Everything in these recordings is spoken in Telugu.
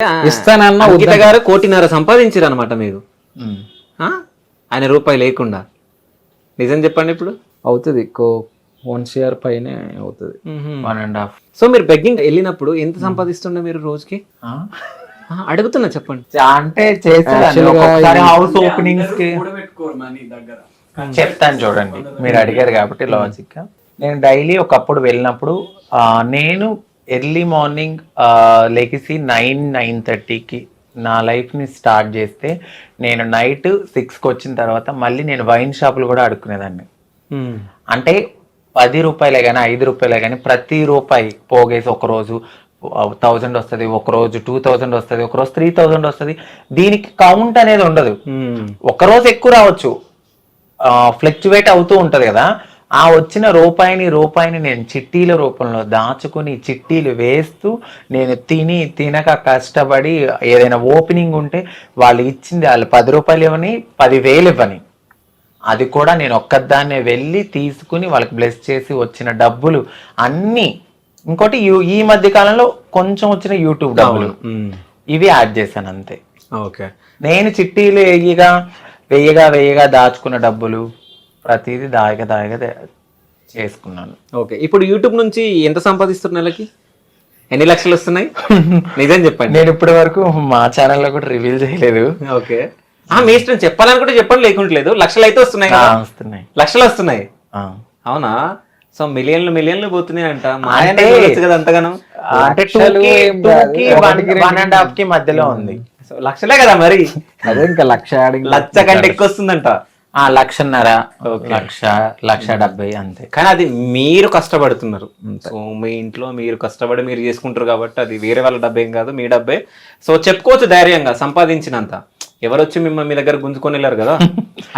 ఇస్తానన్న అంకిత గారు 1.5 కోటి సంపాదించారు అనమాట మీరు ఆయన రూపాయి లేకుండా. నిజం చెప్పండి ఇప్పుడు. అవుతుంది 1 CR పైనే అవుతుంది. 1.5. సో మీరు బెగ్గింగ్ వెళ్ళినప్పుడు ఎంత సంపాదిస్తుండే మీరు రోజుకి? అడుగుతున్నా చెప్పండి. అంటే చేసేదాన్ని హౌస్ ఓపెనింగ్స్ కి చెప్తాను చూడండి, మీరు అడిగారు కాబట్టి లాజిక్ గా. నేను డైలీ ఒకప్పుడు వెళ్ళినప్పుడు నేను ఎర్లీ మార్నింగ్ లెగిసి 9-9:30కి నా లైఫ్ని స్టార్ట్ చేస్తే నేను నైట్ 6కి వచ్చిన తర్వాత మళ్ళీ నేను వైన్ షాపులు కూడా అడుక్కునేదాన్ని. అంటే 10 రూపాయలే కానీ 5 రూపాయలే కానీ ప్రతి రూపాయి పోగేసి ఒకరోజు 1000 వస్తుంది, ఒకరోజు 2000 వస్తుంది, ఒకరోజు 3000 వస్తుంది. దీనికి కౌంట్ అనేది ఉండదు. ఒకరోజు ఎక్కువ రావచ్చు, ఫ్లక్చువేట్ అవుతూ ఉంటది కదా. ఆ వచ్చిన రూపాయిని నేను చిట్టీల రూపంలో దాచుకుని చిట్టీలు వేస్తూ నేను తినక కష్టపడి ఏదైనా ఓపెనింగ్ ఉంటే వాళ్ళు ఇచ్చింది వాళ్ళు 10 రూపాయలు ఇవ్వని 10,000 ఇవ్వని, అది కూడా నేను ఒక్కదాన్నే వెళ్ళి తీసుకుని వాళ్ళకి బ్లెస్ చేసి వచ్చిన డబ్బులు అన్నీ. ఇంకోటి ఈ మధ్య కాలంలో కొంచెం వచ్చిన యూట్యూబ్ డబ్బులు ఇవి యాడ్ చేశాను అంతే. ఓకే. నేను చిట్టీలు వెయ్యగా దాచుకున్న డబ్బులు ప్రతిదీ దాయగా చేసుకున్నాను. ఓకే. ఇప్పుడు యూట్యూబ్ నుంచి ఎంత సంపాదిస్తున్నారు నెలకి? ఎన్ని లక్షలు వస్తున్నాయి? నిజం చెప్పండి. నేను ఇప్పటి వరకు మా ఛానల్లో కూడా రివీల్ చేయలేదు. ఓకే. మీ ఇష్టం, చెప్పాలనుకుంటే చెప్పండి, లేకుంటలేదు. లక్షలు అయితే వస్తున్నాయి కదా? వస్తున్నాయి, లక్షలు వస్తున్నాయి. అవునా? సో మిలియన్లు పోతున్నాయి అంట. కదా అంతగానం? అంటే 1.5 కి మధ్యలో ఉంది. లక్షలే కదా మరి. అదే ఇంకా లక్ష కంటే ఎక్కువ వస్తుందంట. 1.5 1,70,000 అంతే. కానీ అది మీరు కష్టపడుతున్నారు. సో మీ ఇంట్లో మీరు కష్టపడి మీరు చేసుకుంటారు కాబట్టి అది వేరే వాళ్ళ డబ్బే ఏం కాదు, మీ డబ్బే. సో చెప్పుకోవచ్చు ధైర్యంగా సంపాదించినంత. ఎవరు వచ్చి మిమ్మల్ని మీ దగ్గర గుంజుకొని వెళ్ళారు కదా,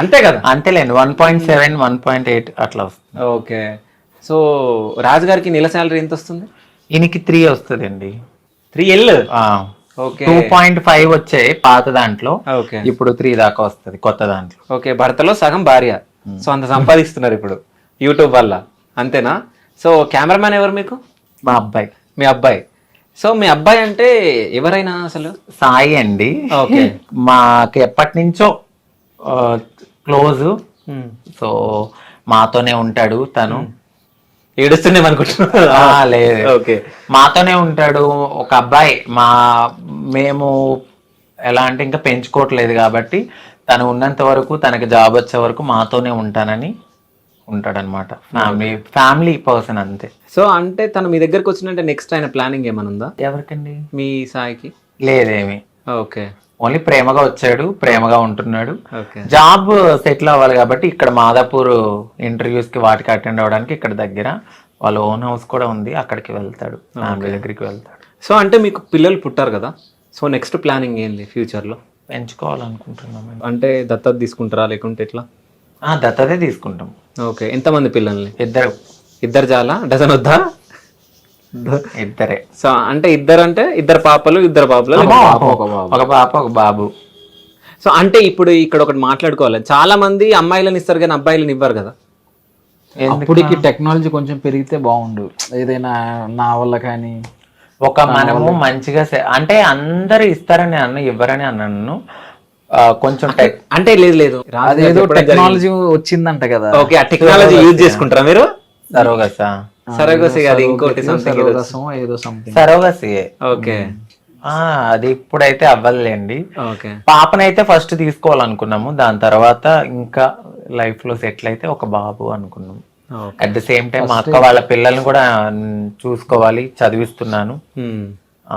అంతే కదా? అంతేలేండి. 1.7 1.8 అట్లా వస్తుంది. ఓకే. సో రాజు గారికి నెల శాలరీ ఎంత వస్తుంది? ఈయనకి 3 వస్తుంది అండి. 3L. 2.5 వచ్చాయి పాత దాంట్లో, ఓకే. ఇప్పుడు 3 దాకా వస్తుంది కొత్త దాంట్లో. ఓకే. భర్తలో సగం భార్య. సో అంత సంపాదిస్తున్నారు ఇప్పుడు యూట్యూబ్ వల్ల, అంతేనా? సో కెమెరామ్యాన్ ఎవరు మీకు? మా అబ్బాయి. మీ అబ్బాయి. సో మీ అబ్బాయి అంటే ఎవరైనా అసలు? సాయి అండి. ఓకే. మాకు ఎప్పటి నుంచో క్లోజ్. సో మాతోనే ఉంటాడు తను. ఏడుస్తున్నాం అనుకుంటున్నా? లేదు, ఓకే. మాతోనే ఉంటాడు. ఒక అబ్బాయి. మేము ఎలా అంటే ఇంకా పెంచుకోవట్లేదు కాబట్టి తను ఉన్నంత వరకు, తనకి జాబ్ వచ్చే వరకు మాతోనే ఉంటానని ఉంటాడనమాట. ఫ్యామిలీ పర్సన్ అంతే. సో అంటే తను మీ దగ్గరకు వచ్చినంటే నెక్స్ట్ ఆయన ప్లానింగ్ ఏమైనా ఉందా? ఎవరికండి? మీ సాయికి? లేదేమి. ఓకే. ఓన్లీ ప్రేమగా వచ్చాడు, ప్రేమగా ఉంటున్నాడు. ఓకే. జాబ్ సెటిల్ అవ్వాలి కాబట్టి ఇక్కడ మాదాపూర్ ఇంటర్వ్యూస్ కి వాటికి అటెండ్ అవ్వడానికి ఇక్కడ దగ్గర వాళ్ళ ఓన్ హౌస్ కూడా ఉంది, అక్కడికి వెళ్తాడు, ఫ్యామిలీ దగ్గరికి వెళ్తాడు. సో అంటే మీకు పిల్లలు పుట్టారు కదా, సో నెక్స్ట్ ప్లానింగ్ ఏంది ఫ్యూచర్ లో? పెంచుకోవాలనుకుంటున్నాం. అంటే దత్తత తీసుకుంటారా లేకుంటే ఎట్లా? దత్తతే తీసుకుంటాం. ఓకే. ఎంతమంది పిల్లల్ని? ఇద్దరు చాలా? డజన్ వద్దా? ఇద్దరే. సో అంటే ఇద్దరు పాపలు ఒక పాప ఒక బాబు. సో అంటే ఇప్పుడు ఇక్కడ ఒకటి మాట్లాడుకోవాలి, చాలా మంది అమ్మాయిలను ఇస్తారు కానీ అబ్బాయిలను ఇవ్వరు కదా. అప్పటికి టెక్నాలజీ కొంచెం పెరిగితే బాగుండు, ఏదైనా నా వల్ల కానీ. మనము మంచిగా అంటే అందరు ఇస్తారని ఇవ్వరని అన్నాను. కొంచెం అంటే లేదు అదేదో టెక్నాలజీ వచ్చిందంట కదా. ఓకే. ఆ టెక్నాలజీ యూజ్ చేసుకుంటారా మీరు? సరోగసి అది ఇంకోటి సరోగసి. ఓకే. అది ఇప్పుడైతే అవ్వలేండి. ఓకే. పాపనైతే ఫస్ట్ తీసుకోవాలనుకున్నాము, దాని తర్వాత ఇంకా లైఫ్ లో సెటిల్ అయితే ఒక బాబు అనుకున్నాము. అట్ ద సేమ్ టైం మా అక్క వాళ్ళ పిల్లల్ని కూడా చూసుకోవాలి, చదివిస్తున్నాను.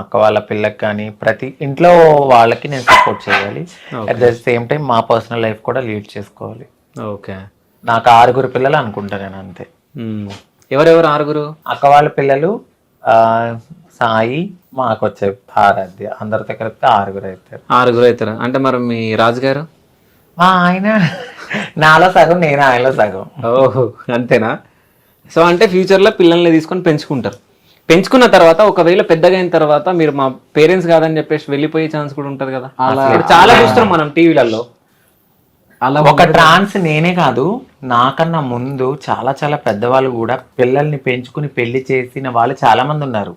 అక్క వాళ్ళ పిల్లకి కానీ ప్రతి ఇంట్లో వాళ్ళకి నేను సపోర్ట్ చేయాలి. అట్ ద సేమ్ టైం మా పర్సనల్ లైఫ్ కూడా లీడ్ చేసుకోవాలి. ఓకే. నాకు 6 పిల్లలు అనుకుంటా నేను, అంతే. ఎవరెవరు 6? అక్క వాళ్ళ పిల్లలు సాయి, మాకు వచ్చే ఆరాధ్య, అందరితో కలిపితే 6 అవుతారు. అంటే మరి మీ రాజుగారు? మా ఆయన నాలో సగం, నేను ఆయనలో సగం. ఓహో, అంతేనా? సో అంటే ఫ్యూచర్ లో పిల్లల్ని తీసుకొని పెంచుకుంటారు. పెంచుకున్న తర్వాత ఒకవేళ పెద్దగా అయిన తర్వాత మీరు మా పేరెంట్స్ కాదని చెప్పేసి వెళ్ళిపోయే ఛాన్స్ కూడా ఉంటది కదా. చాలా చూస్తున్నాం మనం టీవీలలో. ఒక ట్రాన్స్ నేనే కాదు, నాకన్నా ముందు చాలా చాలా పెద్దవాళ్ళు కూడా పిల్లల్ని పెంచుకుని పెళ్లి చేసిన వాళ్ళు చాలా మంది ఉన్నారు.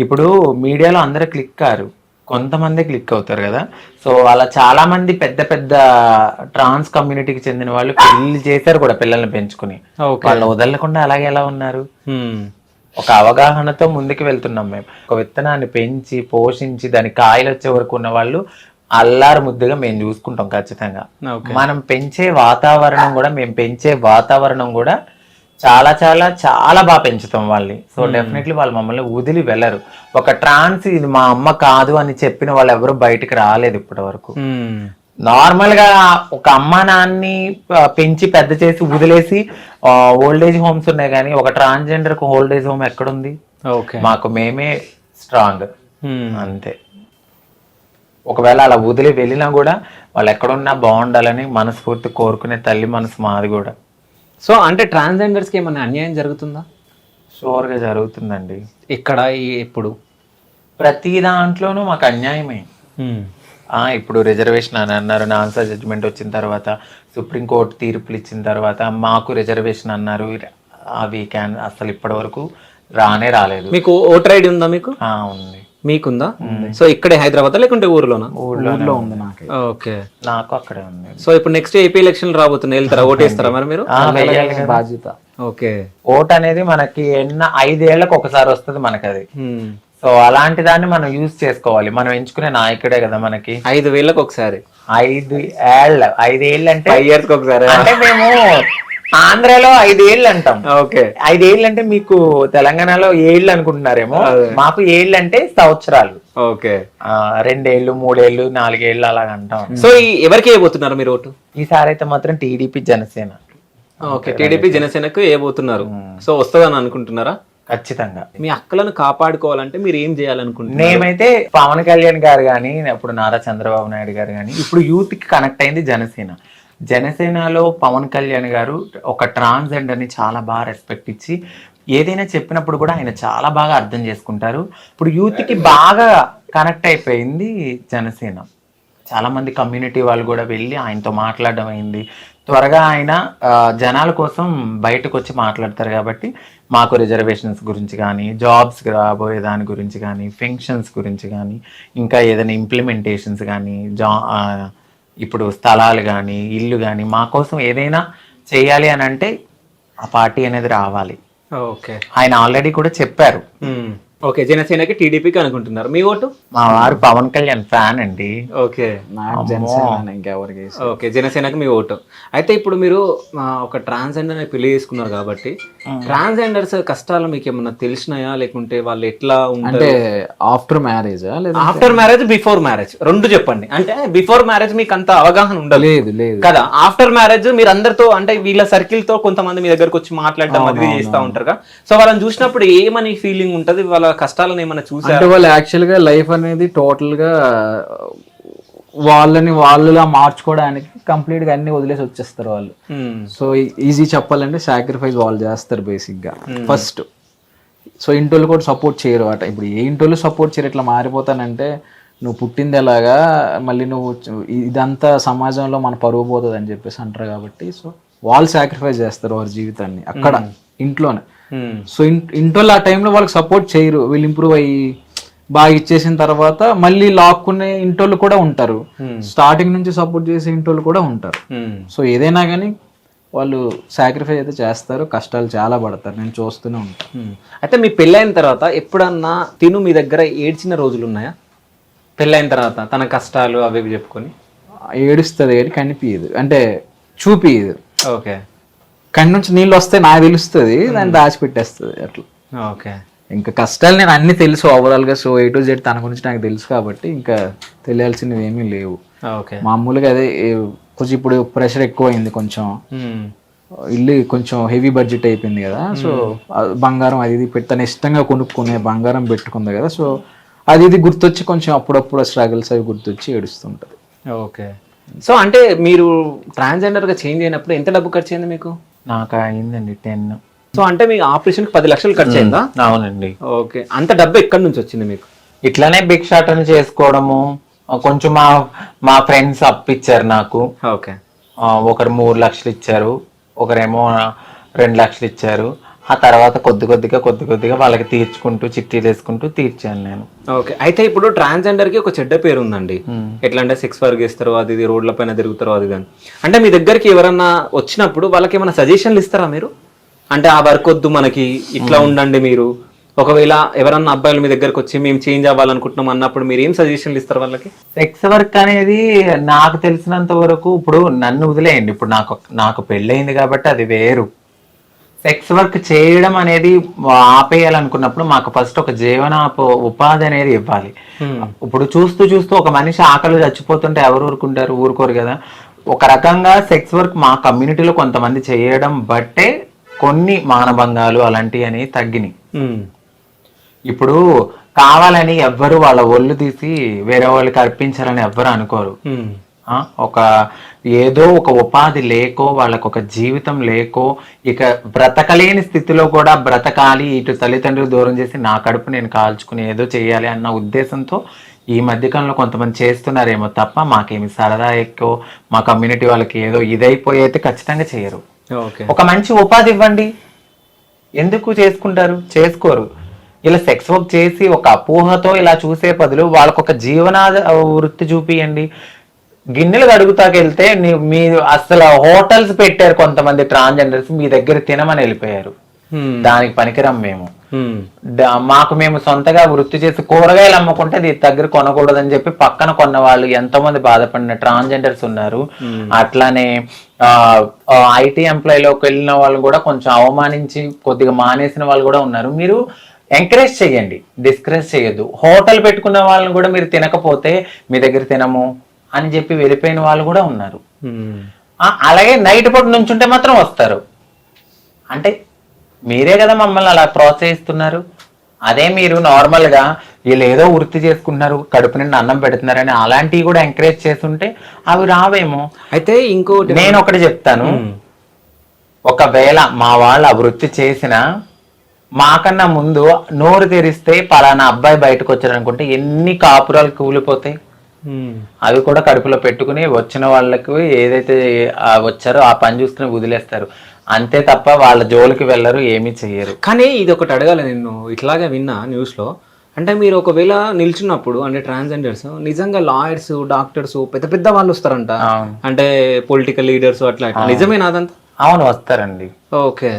ఇప్పుడు మీడియాలో అందరూ క్లిక్ కారు, కొంతమంది క్లిక్ అవుతారు కదా. సో అలా చాలా మంది పెద్ద పెద్ద ట్రాన్స్ కమ్యూనిటీకి చెందిన వాళ్ళు పెళ్లి చేశారు కూడా, పిల్లల్ని పెంచుకుని. వాళ్ళు వదలకుండా అలాగే ఎలా ఉన్నారు. ఒక అవగాహనతో ముందుకు వెళ్తున్నాం మేము. ఒక విత్తనాన్ని పెంచి పోషించి దాని కాయలు వచ్చే వరకు ఉన్న వాళ్ళు అల్లారు ముద్దుగా మేము చూసుకుంటాం ఖచ్చితంగా. మనం పెంచే వాతావరణం కూడా చాలా చాలా చాలా బాగా పెంచుతాం వాళ్ళని. సో డెఫినెట్లీ వాళ్ళు మమ్మల్ని వదిలి వెళ్ళరు. ఒక ట్రాన్స్ ఇది మా అమ్మ కాదు అని చెప్పిన వాళ్ళు ఎవరు బయటకు రాలేదు ఇప్పటి వరకు. నార్మల్ గా ఒక అమ్మ నాన్ని పెంచి పెద్ద చేసి వదిలేసి ఓల్డేజ్ హోమ్స్ ఉన్నాయి, కానీ ఒక ట్రాన్స్జెండర్ కు ఓల్డేజ్ హోమ్ ఎక్కడుంది? మాకు మేమే స్ట్రాంగ్ అంతే. ఒకవేళ అలా వదిలి వెళ్ళినా కూడా వాళ్ళు ఎక్కడున్నా బాగుండాలని మనస్ఫూర్తి కోరుకునే తల్లి మనసు మాది కూడా. సో అంటే ట్రాన్స్జెండర్స్ కి ఏమన్నా అన్యాయం జరుగుతుందా? షూర్ గా జరుగుతుందండి. ఇక్కడ ఎప్పుడు ప్రతి దాంట్లోనూ మాకు అన్యాయమే. ఇప్పుడు రిజర్వేషన్ అని అన్నారు, ఆన్సర్ జడ్జిమెంట్ వచ్చిన తర్వాత సుప్రీంకోర్టు తీర్పులు ఇచ్చిన తర్వాత మాకు రిజర్వేషన్ అన్నారు. అవి అసలు ఇప్పటి వరకు రాలేదు. మీకు ఓటర్ ఐడి ఉందా? మీకు ఉంది. మీకుందా? సో ఇక్కడే హైదరాబాద్ లేకుంటే ఊర్లోనా? ఊర్లో ఉంది నాకు. ఓకే, నాకు అక్కడే ఉంది. సో ఇప్పుడు నెక్స్ట్ ఏపీ ఎలక్షన్ రాబోతున్నాయి, వెళ్తారా? ఓటేస్తారా మరి మీరు? బాధ్యత. ఓకే, ఓట్ అనేది మనకి 5 ఏళ్లకు ఒకసారి వస్తుంది మనకి అది. సో అలాంటి దాన్ని మనం యూజ్ చేసుకోవాలి. మనం ఎంచుకునే నాయకుడే కదా మనకి. 5 ఏళ్ళకి ఒకసారి. 5 ఏళ్ళు అంటే 5 years కి ఒకసారి. అంటే మేము ఆంధ్రాలో 5 ఏళ్ళు అంటాం. ఓకే, 5 ఏళ్ళు అంటే మీకు తెలంగాణలో 7 అనుకుంటున్నారేమో. మాకు 7 అంటే సంవత్సరాలు. ఓకే, 2 ఏళ్ళు 3 ఏళ్ళు 4 ఏళ్ళు అలాగ అంటాం. సో ఎవరికి వేయబోతున్నారు మీరు ఓటు? ఈసారి అయితే మాత్రం టీడీపీ జనసేన. ఓకే, టీడీపీ జనసేనకు వేయబోతున్నారు. సో వస్తుందని అనుకుంటున్నారా? ఖచ్చితంగా. మీ అక్కలను కాపాడుకోవాలంటే మీరు ఏం చేయాలనుకుంటున్నారు? మేమైతే పవన్ కళ్యాణ్ గారు కానీ, అప్పుడు నారా చంద్రబాబు నాయుడు గారు కానీ, ఇప్పుడు యూత్ కి కనెక్ట్ అయింది జనసేనలో పవన్ కళ్యాణ్ గారు ఒక ట్రాన్స్జెండర్ ని చాలా బాగా రెస్పెక్ట్ ఇచ్చి ఏదైనా చెప్పినప్పుడు కూడా ఆయన చాలా బాగా అర్థం చేసుకుంటారు. ఇప్పుడు యూత్ కి బాగా కనెక్ట్ అయిపోయింది జనసేన. చాలా మంది కమ్యూనిటీ వాళ్ళు కూడా వెళ్ళి ఆయనతో మాట్లాడడం అయింది. త్వరగా ఆయన జనాల కోసం బయటకు వచ్చి మాట్లాడతారు కాబట్టి మాకు రిజర్వేషన్స్ గురించి కానీ, జాబ్స్ రాబోయే దాని గురించి కానీ, పెన్షన్స్ గురించి కానీ, ఇంకా ఏదైనా ఇంప్లిమెంటేషన్స్ కానీ, ఇప్పుడు స్థలాలు కానీ, ఇల్లు కానీ, మా కోసం ఏదైనా చేయాలి అని అంటే ఆ పార్టీ అనేది రావాలి. ఓకే, ఆయన ఆల్రెడీ కూడా చెప్పారు. ఓకే, జనసేనకి టీడీపీకి అనుకుంటున్నారు. మీ ఓటు? మా వారు పవన్ కళ్యాణ్ ఫ్యాన్ అండి. ఓకే, ఇంకెవరికి? ఓకే, జనసేనకి మీ ఓటు. అయితే ఇప్పుడు మీరు ఒక ట్రాన్స్జెండర్ పెళ్లి చేసుకున్నారు కాబట్టి ట్రాన్స్జెండర్స్ కష్టాలు మీకు ఏమన్నా తెలిసినాయా, లేకుంటే వాళ్ళు ఎట్లా అంటే after marriage after marriage before marriage రెండు చెప్పండి. అంటే బిఫోర్ మ్యారేజ్ మీకు అంత అవగాహన ఉండలేదు కదా. ఆఫ్టర్ మ్యారేజ్ మీరు అందరితో అంటే వీళ్ళ సర్కిల్ తో కొంతమంది మీ దగ్గరకు వచ్చి మాట్లాడడం అది చేస్తూ ఉంటారు. సో వాళ్ళని చూసినప్పుడు ఏమని ఫీలింగ్ ఉంటది? వాళ్ళ కష్టాలను ఏమైనా చూసారు? అంటే వాళ్ళు యాక్చువల్ గా లైఫ్ అనేది టోటల్ గా వాళ్ళులా మార్చుకోవడానికి కంప్లీట్ గా అన్ని వదిలేసి వచ్చేస్తారు వాళ్ళు. సో ఈజీ చెప్పాలంటే సాక్రిఫైస్ వాళ్ళు చేస్తారు బేసిక్ గా ఫస్ట్. సో ఇంటోళ్ళు కూడా సపోర్ట్ చేయరు అట. ఇప్పుడు ఏ ఇంటోళ్ళు సపోర్ట్ చేయరు, ఇట్లా మారిపోతానంటే నువ్వు పుట్టింది ఎలాగా, మళ్ళీ నువ్వు ఇదంతా సమాజంలో మన పరువు పోతుంది అని చెప్పేసి అంటారు కాబట్టి సో వాళ్ళు సాక్రిఫైస్ చేస్తారు వారి జీవితాన్ని అక్కడ ఇంట్లోనే. సో ఇంటోళ్ళు ఆ టైంలో వాళ్ళకి సపోర్ట్ చేయరు. వీళ్ళు ఇంప్రూవ్ అయ్యి బాగా ఇచ్చేసిన తర్వాత మళ్ళీ లాక్కునే ఇంటోళ్ళు కూడా ఉంటారు. స్టార్టింగ్ నుంచి సపోర్ట్ చేసే ఇంటోళ్ళు కూడా ఉంటారు. సో ఏదైనా కానీ వాళ్ళు సాక్రిఫైస్ అయితే చేస్తారు, కష్టాలు చాలా పడతారు, నేను చూస్తూనే ఉంటాను. అయితే మీ పెళ్ళైన తర్వాత ఎప్పుడన్నా తిను మీ దగ్గర ఏడ్చిన రోజులు ఉన్నాయా? పెళ్ళైన తర్వాత తన కష్టాలు అవి చెప్పుకొని ఏడుస్తుంది కానీ కనిపించదు, అంటే చూపియదు. ఓకే, కళ్ళ నుంచి నీళ్ళు వస్తే నాకు తెలుస్తుంది, దాన్ని దాచిపెట్టేస్తుంది అట్లా. ఓకే, ఇంకా కష్టాలు నేను అన్ని తెలుసు ఓవరాల్ గా. సో A to Z తన గురించి నాకు తెలుసు కాబట్టి ఇంకా తెలియాల్సినవి ఏమీ లేవు. మామూలుగా అదే కొంచెం ఇప్పుడు ప్రెషర్ ఎక్కువ అయింది, కొంచెం ఇల్లు కొంచెం హెవీ బడ్జెట్ అయిపోయింది కదా. సో బంగారం అది ఇది తను ఇష్టంగా కొనుక్కునే బంగారం పెట్టుకుంది కదా. సో అది ఇది గుర్తొచ్చి కొంచెం అప్పుడప్పుడు స్ట్రగుల్స్ అవి గుర్తొచ్చి ఏడుస్తుంటది. ఓకే, సో అంటే మీరు ట్రాన్స్జెండర్ గా చేంజ్ అయినప్పుడు ఎంత డబ్బు ఖర్చు అయింది మీకు? నాకు అయిందండి 10. సో అంటే మీ ఆపరేషన్ 10 లక్షలు ఖర్చు అయిందా? అవునండి. ఓకే, అంత డబ్బు ఎక్కడి నుంచి వచ్చింది మీకు? ఇట్లానే భిక్షాటన చేసుకోవడము, కొంచెం మా ఫ్రెండ్స్ అప్పిచ్చారు నాకు. ఓకే, ఒకరు 3 లక్షలు ఇచ్చారు, ఒకరేమో 2 లక్షలు ఇచ్చారు. ఆ తర్వాత కొద్ది కొద్దిగా వాళ్ళకి తీర్చుకుంటూ చిట్టీలు వేసుకుంటూ తీర్చాను నేను. ఓకే. అయితే ఇప్పుడు ట్రాన్స్జెండర్ కి ఒక చెడ్డ పేరు ఉందండి. ఎట్లా అంటే సెక్స్ వర్క్ చేస్తారు, అది ఇది రోడ్ల పైన తిరుగుతారు, అది ఇది. అంటే మీ దగ్గరికి ఎవరన్నా వచ్చినప్పుడు వాళ్ళకి ఏమైనా సజెషన్లు ఇస్తారా మీరు? అంటే ఆ వర్క్ వద్దు మనకి, ఇట్లా ఉండండి మీరు. ఒకవేళ ఎవరన్నా అబ్బాయిలు మీ దగ్గరకు వచ్చి మేము చేంజ్ అవ్వాలనుకుంటున్నాం అన్నప్పుడు మీరు ఏం సజెషన్లు ఇస్తారు వాళ్ళకి? సెక్స్ వర్క్ అనేది నాకు తెలిసినంత వరకు, ఇప్పుడు నన్ను వదిలేయండి, ఇప్పుడు నాకు పెళ్ళయింది కాబట్టి అది వేరు. సెక్స్ వర్క్ చేయడం అనేది ఆపేయాలనుకున్నప్పుడు మాకు ఫస్ట్ ఒక ఉపాధి అనేది ఇవ్వాలి. ఇప్పుడు చూస్తూ ఒక మనిషి ఆకలి చచ్చిపోతుంటే ఎవరు ఊరుకోరు కదా. ఒక రకంగా సెక్స్ వర్క్ మా కమ్యూనిటీలో కొంతమంది చేయడం బట్టే కొన్ని మానభంగాలు అలాంటివి అనేవి తగ్గినాయి. ఇప్పుడు కావాలని ఎవ్వరు వాళ్ళ ఒళ్ళు తీసి వేరే వాళ్ళకి అర్పించాలని ఎవ్వరు అనుకోరు. ఏదో ఒక ఉపాధి లేకో, వాళ్ళకు ఒక జీవితం లేకో, ఇక బ్రతకలేని స్థితిలో కూడా బ్రతకాలి, ఇటు తల్లిదండ్రులు దూరం చేసి నా కడుపు నేను కాల్చుకుని ఏదో చేయాలి అన్న ఉద్దేశంతో ఈ మధ్యకాలంలో కొంతమంది చేస్తున్నారేమో తప్ప మాకేమి సరదా ఎక్కువ మా కమ్యూనిటీ వాళ్ళకి ఏదో ఇదైపోయి అయితే ఖచ్చితంగా చేయరు. ఒక మంచి ఉపాధి ఇవ్వండి, ఎందుకు చేసుకోరు. ఇలా సెక్స్ వర్క్ చేసి ఒక అపోహతో ఇలా చూసే బదులు వాళ్ళకు ఒక జీవనాధ వృత్తి చూపియండి. గిన్నెలు కడుగుతాకెళ్తే మీరు అసలు హోటల్స్ పెట్టారు కొంతమంది ట్రాన్స్జెండర్స్, మీ దగ్గర తినమని వెళ్ళిపోయారు. దానికి పనికిరం మేము. మేము సొంతగా వృత్తి చేసి కూరగాయలు అమ్ముకుంటే దీని దగ్గర కొనకూడదని చెప్పి పక్కన కొన్న వాళ్ళు ఎంతో మంది బాధపడిన ట్రాన్స్జెండర్స్ ఉన్నారు. అట్లానే ఐటీ ఎంప్లాయీలోకి వెళ్ళిన వాళ్ళు కూడా కొంచెం అవమానించి కొద్దిగా మానేసిన వాళ్ళు కూడా ఉన్నారు. మీరు ఎంకరేజ్ చేయండి, డిస్కరేజ్ చేయొద్దు. హోటల్ పెట్టుకున్న వాళ్ళని కూడా మీరు తినకపోతే మీ దగ్గర తినము అని చెప్పి వెళ్ళిపోయిన వాళ్ళు కూడా ఉన్నారు. అలాగే నైట్ పూట నుంచుంటే మాత్రం వస్తారు. అంటే మీరే కదా మమ్మల్ని అలా ప్రోత్సహిస్తున్నారు. అదే మీరు నార్మల్ గా వీళ్ళు ఏదో వృత్తి చేసుకుంటున్నారు, కడుపు నిండా అన్నం పెడుతున్నారని అలాంటివి కూడా ఎంకరేజ్ చేస్తుంటే అవి రావేమో. అయితే ఇంకోటి నేను ఒకటి చెప్తాను, ఒకవేళ మా వాళ్ళు ఆ వృత్తి చేసిన మాకన్నా ముందు నోరు తెరిస్తే పలానా అబ్బాయి బయటకు వచ్చారనుకుంటే ఎన్ని కాపురాలు కూలిపోతాయి. అవి కూడా కడుపులో పెట్టుకుని వచ్చిన వాళ్ళకు ఏదైతే వచ్చారో ఆ పని చూసుకుని వదిలేస్తారు, అంతే తప్ప వాళ్ళ జోలికి వెళ్ళరు, ఏమీ చెయ్యరు. కానీ ఇది ఒకటి అడగాలి, నేను ఇట్లాగే విన్నా న్యూస్ లో. అంటే మీరు ఒకవేళ నిల్చున్నప్పుడు అంటే ట్రాన్స్జెండర్స్ నిజంగా లాయర్స్, డాక్టర్స్, పెద్ద పెద్ద వాళ్ళు వస్తారంట, అంటే పొలిటికల్ లీడర్స్ అట్లా, నిజమేనా అదంతా? అవును, వస్తారండి. ఓకే.